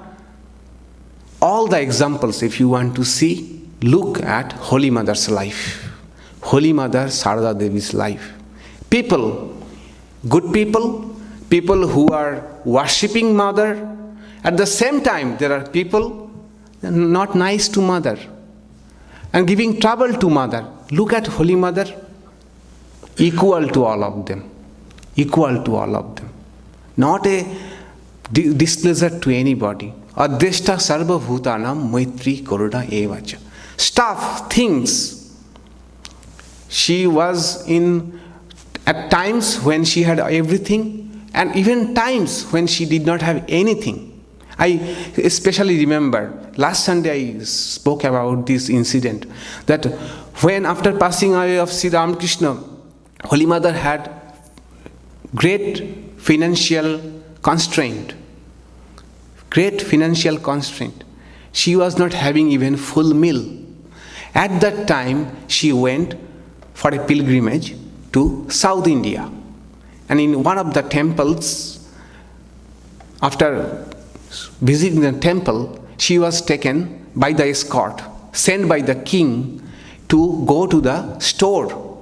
All the examples, if you want to see, look at Holy Mother's life. Holy Mother Sarada Devi's life. People, good people, people who are worshipping Mother. At the same time, there are people not nice to Mother and giving trouble to Mother. Look at Holy Mother, equal to all of them. Equal to all of them. Not a displeasure to anybody. Adhyashta sarva bhutanam maitri karuna evacha. Stuff, things. She was in, at times when she had everything, and even times when she did not have anything. I especially remember, last Sunday I spoke about this incident, that when after passing away of Sri Ramakrishna, Holy Mother had great financial constraint. Great financial constraint. She was not having even full meal. At that time, she went for a pilgrimage to South India. And in one of the temples, after visiting the temple, she was taken by the escort, sent by the king to go to the store.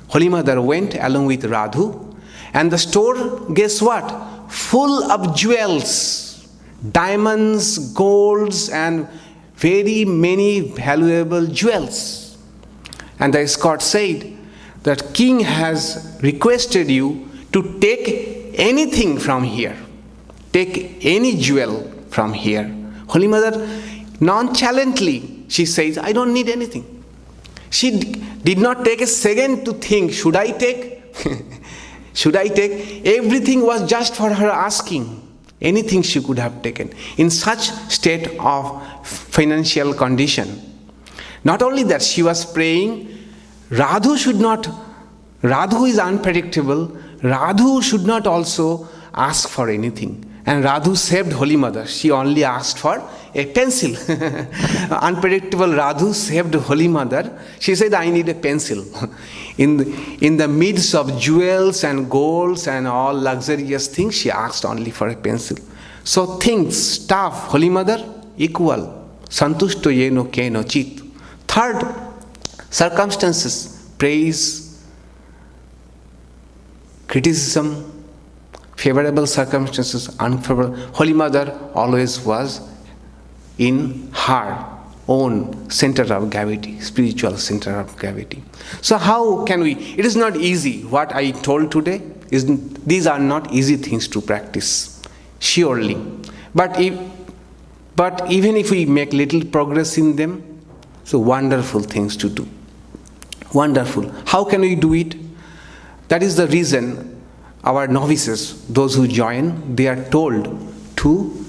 Holy Mother went along with Radhu, and the store, guess what? Full of jewels, diamonds, golds, and very many valuable jewels. And the escort said that king has requested you to take anything from here. Take any jewel from here. Holy Mother, nonchalantly, she says, I don't need anything. She did not take a second to think, should I take? Should I take? Everything was just for her asking. Anything she could have taken. In such state of financial condition. Not only that, she was praying, Radhu is unpredictable. Radhu should not also ask for anything. And Radhu saved Holy Mother. She only asked for a pencil. Unpredictable Radhu saved Holy Mother. She said, I need a pencil. In the midst of jewels and golds and all luxurious things, she asked only for a pencil. So things, stuff, Holy Mother, equal. Santushto yeno keno chit. Third, circumstances, praise, criticism, favorable circumstances, unfavorable. Holy Mother always was in her own center of gravity, spiritual center of gravity. So how can we? It is not easy. What I told today, these are not easy things to practice, surely. But even if we make little progress in them, so wonderful things to do. Wonderful. How can we do it? That is the reason our novices, those who join, they are told to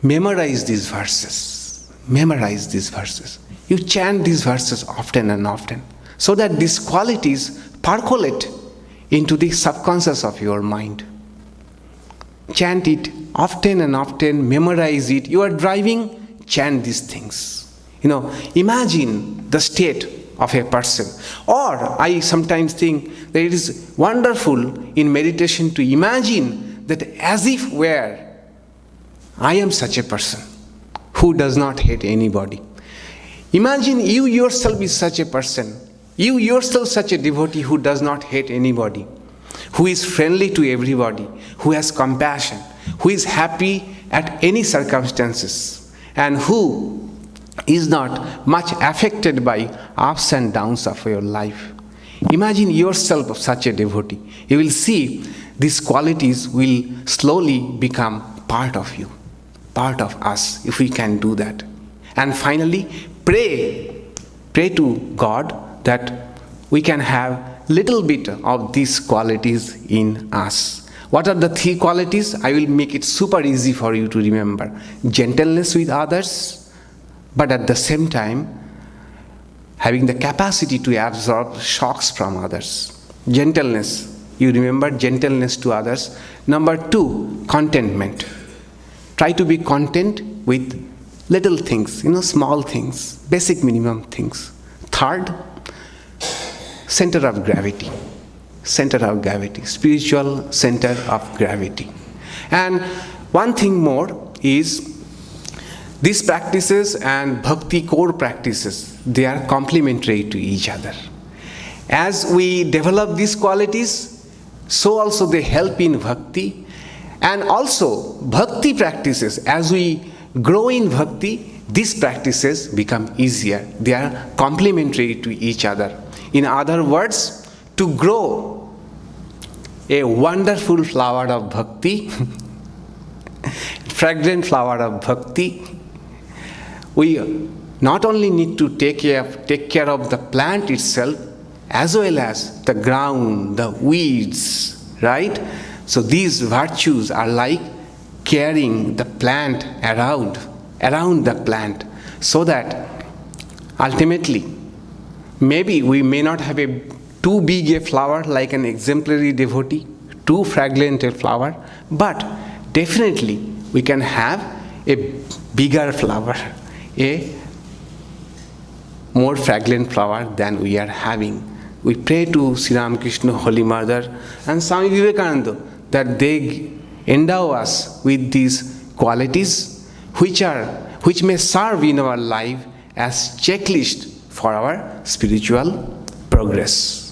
memorize these verses. Memorize these verses. You chant these verses often and often, so that these qualities percolate into the subconscious of your mind. Chant it often and often, memorize it. You are driving, chant these things. Imagine the state of a person. Or I sometimes think that it is wonderful in meditation to imagine that as if where I am such a person who does not hate anybody. Imagine you yourself is such a person. You yourself such a devotee who does not hate anybody, who is friendly to everybody, who has compassion, who is happy at any circumstances, and who is not much affected by ups and downs of your life. Imagine yourself such a devotee. You will see these qualities will slowly become part of you, part of us, if we can do that. And finally, pray to God that we can have little bit of these qualities in us. What are the three qualities? I will make it super easy for you to remember. Gentleness with others, but at the same time, having the capacity to absorb shocks from others. Gentleness. You remember gentleness to others. Number 2, contentment. Try to be content with little things, small things, basic minimum things. Third, center of gravity. Center of gravity. Spiritual center of gravity. And one thing more is, these practices and bhakti core practices, they are complementary to each other. As we develop these qualities, so also they help in bhakti. And also, bhakti practices, as we grow in bhakti, these practices become easier. They are complementary to each other. In other words, to grow a wonderful flower of bhakti, fragrant flower of bhakti, we not only need to take care of the plant itself, as well as the ground, the weeds, right? So these virtues are like carrying the plant around the plant, so that ultimately, maybe we may not have too big a flower like an exemplary devotee, too fragrant a flower, but definitely we can have a bigger flower, a more fragrant flower than we are having. We pray to Sri Ramakrishna, Holy Mother, and Swami Vivekananda that they endow us with these qualities which may serve in our life as checklist for our spiritual progress.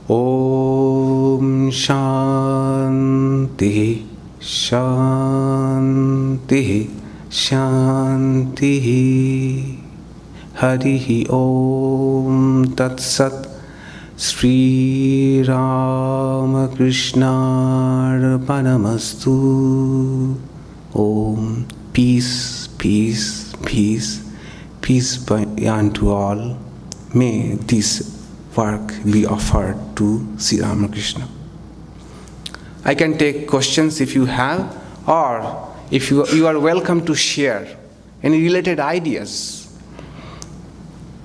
Om Shanti Shanti Shanti. Harihi Om Tat Sat. Sri Ramakrishna Arpanamastu. Om. Peace, peace, peace, peace be unto all. May this work be offered to Sri Ramakrishna. I can take questions if you have, or if you are welcome to share any related ideas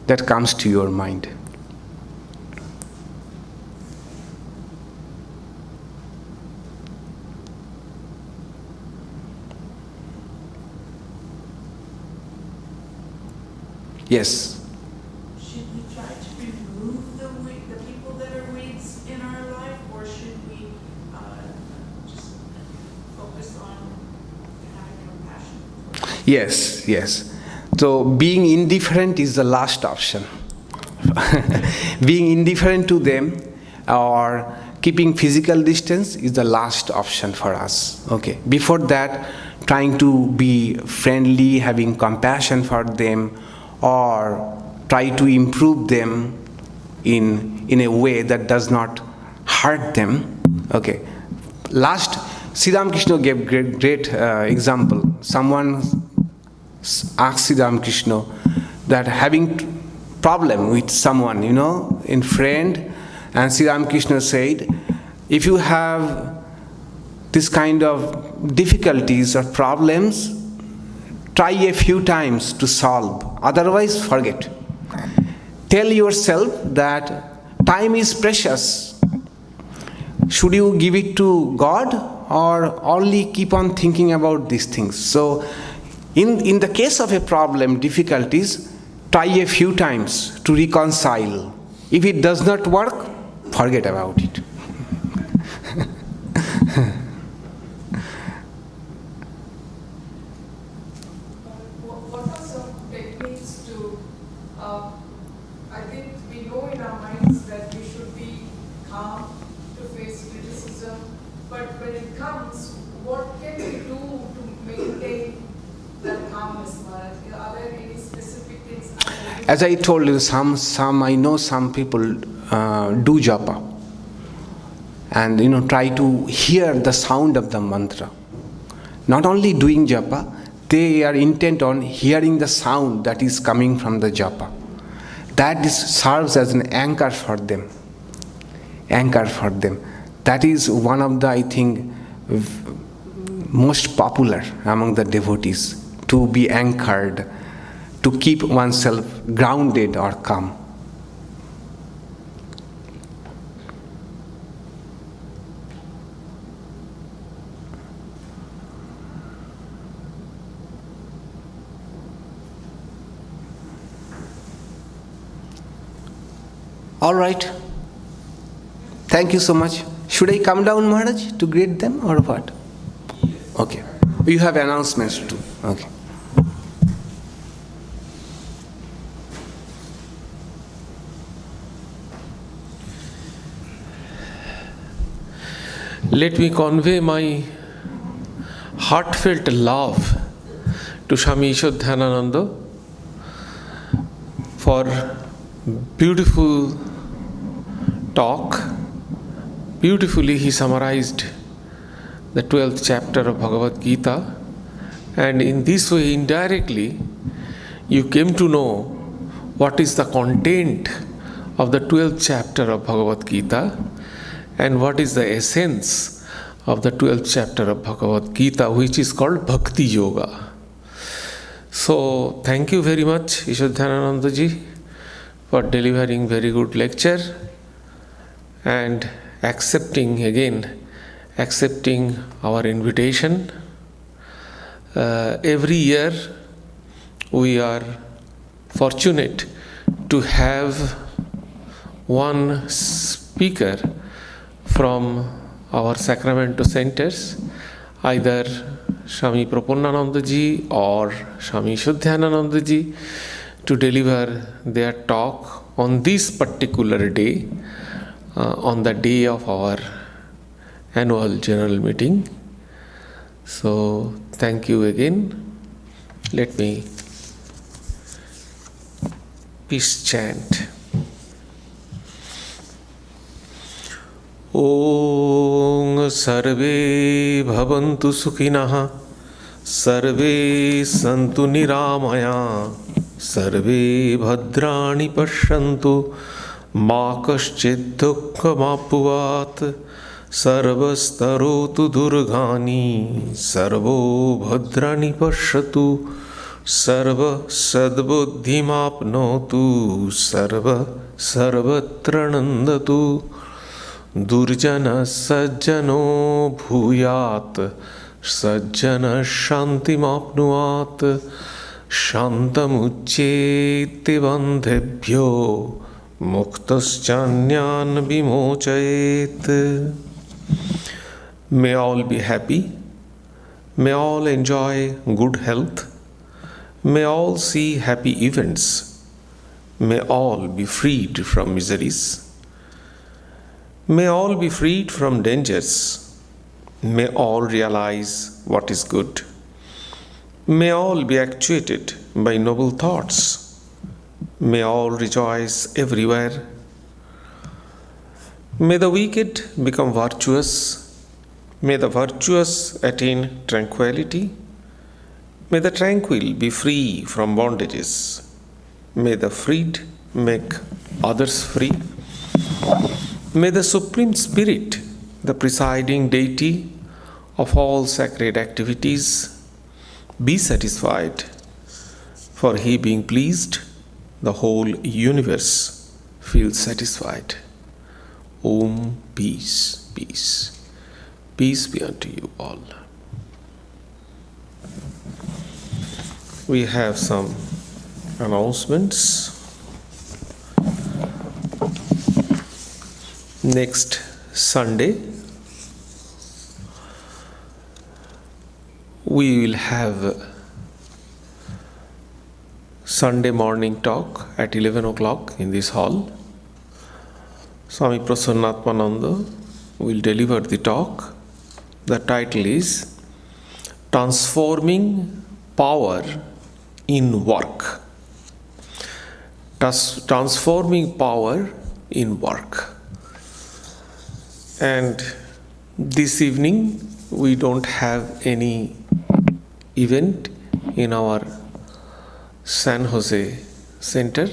that comes to your mind. Yes. Should we try to remove the people that are weeds in our life, or should we just focus on having compassion? Yes, yes. So being indifferent is the last option. Being indifferent to them or keeping physical distance is the last option for us. Okay. Before that, trying to be friendly, having compassion for them, or try to improve them in a way that does not hurt them. Okay. Last, Sri Ramakrishna gave great example. Someone asked Sri Ramakrishna that having problem with someone, in friend, and Sri Ramakrishna said, if you have this kind of difficulties or problems, try a few times to solve, otherwise forget. Tell yourself that time is precious. Should you give it to God or only keep on thinking about these things? So in the case of a problem, difficulties, try a few times to reconcile. If it does not work, forget about it. What are some techniques to, I think we know in our minds that we should be calm to face criticism, but when it comes, what can we do to maintain that calmness? Are there any specific things? As I told you, I know some people do japa and try to hear the sound of the mantra. Not only doing japa, they are intent on hearing the sound that is coming from the japa. That serves as an anchor for them. That is one of the, I think, most popular among the devotees, to be anchored, to keep oneself grounded or calm. All right. Thank you so much. Should I come down, Maharaj, to greet them or what? Okay. You have announcements too. Okay. Let me convey my heartfelt love to Swami Ishadhyanananda for beautiful talk. Beautifully he summarized the 12th chapter of Bhagavad Gita, and in this way indirectly you came to know what is the content of the 12th chapter of Bhagavad Gita and what is the essence of the 12th chapter of Bhagavad Gita, which is called Bhakti Yoga. So thank you very much Ishadhyanananda ji for delivering very good lecture and accepting our invitation. Every year we are fortunate to have one speaker from our Sacramento centers, either Swami Prapunnananda ji or Swami Ishadhyanananda ji, to deliver their talk on this particular day, on the day of our annual general meeting. So thank you again. Let me peace chant. Om Sarve Bhavantu Sukhinah, Sarve Santu Niramaya, Sarve Bhadrani Pashyantu, Ma Kaschid Dukkhamapnuvat, Sarvastarotu Durgani, Sarvo Bhadrani Pashyatu, Sarva Sadbuddhimapnotu, Sarva Sarvatranandatu, Durjana Sajjano Bhuyat, Sajjana Shantimapnuat, Shantamuccheti Bandhebhyo, Muktaschanyan Vimochayet. May all be happy, may all enjoy good health, may all see happy events, may all be freed from miseries, may all be freed from dangers, may all realize what is good, may all be actuated by noble thoughts, may all rejoice everywhere, may the wicked become virtuous, may the virtuous attain tranquility, may the tranquil be free from bondages, may the freed make others free, may the Supreme Spirit, the presiding deity of all sacred activities, be satisfied, for he being pleased, the whole universe feels satisfied. Om peace, peace. Peace be unto you all. We have some announcements. Next Sunday, we will have Sunday morning talk at 11 o'clock in this hall. Swami Prasannatmananda will deliver the talk. The title is Transforming Power in Work. Transforming Power in Work. And this evening we don't have any event in our San Jose Center,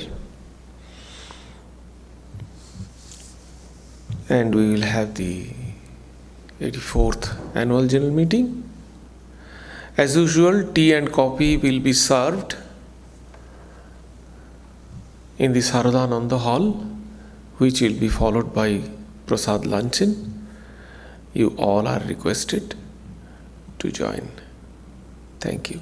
and we will have the 84th annual general meeting. As usual, tea and coffee will be served in the Ishadhyanananda hall, which will be followed by Prasad luncheon. You all are requested to join. Thank you.